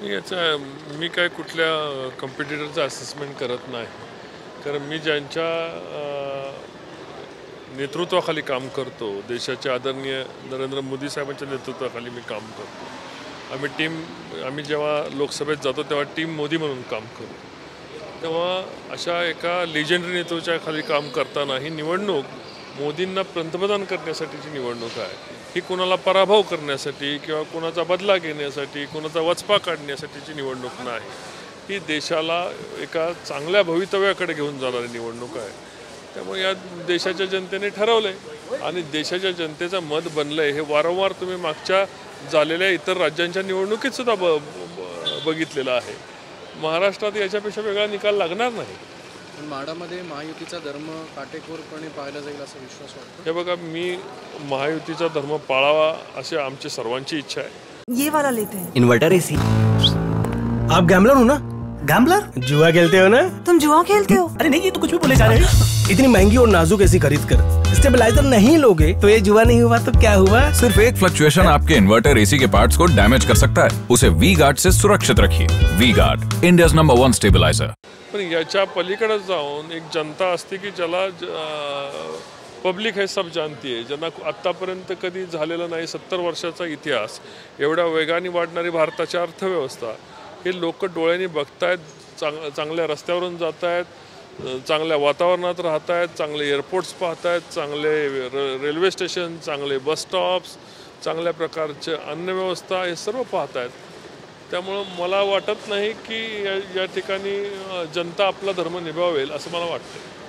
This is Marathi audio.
याचा मी काय कुठल्या कॉम्पिटिटरचं असेसमेंट करत नाही, कारण मी ज्यांच्या नेतृत्वाखाली काम करतो, देशाचे आदरणीय नरेंद्र मोदी साहेबांच्या नेतृत्वाखाली मी काम करतो. आम्ही जेव्हा लोकसभेत जातो तेव्हा टीम मोदी म्हणून काम करतो. तेव्हा अशा एका लेजेंडरी नेतृत्वाखाली काम करताना ही निवडणूक मोदींना पंतप्रधान करण्यासाठीची निवडणूक आहे. ही कोणाला पराभव करण्यासाठी किंवा कोणाचा बदला घेण्यासाठी, कोणाचा वचपा काढण्यासाठीची निवडणूक नाही. ही देशाला एका चांगल्या भवितव्याकडे घेऊन जाणारी निवडणूक आहे. त्यामुळे या देशाच्या जनतेने ठरवलं आहे आणि देशाच्या जनतेचं मत बनलं आहे. हे वारंवार तुम्ही मागच्या झालेल्या इतर राज्यांच्या निवडणुकीतसुद्धा बघितलेलं आहे. महाराष्ट्रात याच्यापेक्षा वेगळा निकाल लागणार नाही. माढामध्ये महायुतीचा धर्म काटेकोरपणे पाळला जाईल असा विश्वास वाटतो. हे बघा, मी महायुतीचा धर्म पाळावा अशी आमची सर्वांची इच्छा आहे. ये वाला लेते हैं. Inverter AC. आप गैम्बलर हो ना? गैम्बलर? जुआ खेलते हो ना? तुम जुआ खेलते हो? अरे नहीं, ये तो कुछ भी बोले जा रहे हैं. इतनी महंगी और नाजुक एसी खरीद कर स्टेबलाइजर नहीं लोगे तो ये जुआ नहीं हुआ तो क्या हुआ? सिर्फ एक फ्लक्चुएशन आपके इन्वर्टर एसी के पार्ट्स को डैमेज कर सकता है. उसे वी गार्ड से सुरक्षित रखिए. V guard, India's number 1 stabiliser. पण याच्या पलीकडे जाऊन एक जनता असते की ज्याला पब्लिक हे सब जानती आहे, ज्यांना आत्तापर्यंत कधी झालेला नाही 70 वर्षाचा इतिहास, एवढ्या वेगाने वाढणारी भारताची अर्थव्यवस्था, हे लोक डोळ्यांनी बघतायत. चांगल्या रस्त्यावरून जात आहेत, चांगल्या वातावरणात राहत आहेत, चांगले एअरपोर्ट्स पाहत आहेत, चांगले रेल्वे स्टेशन, चांगले बस स्टॉप्स, चांगल्या प्रकारचे अन्नव्यवस्था, हे सर्व पाहत आहेत. त्यामुळं मला वाटत नाही की या ठिकाणी जनता आपला धर्म निभावेल असं मला वाटतं.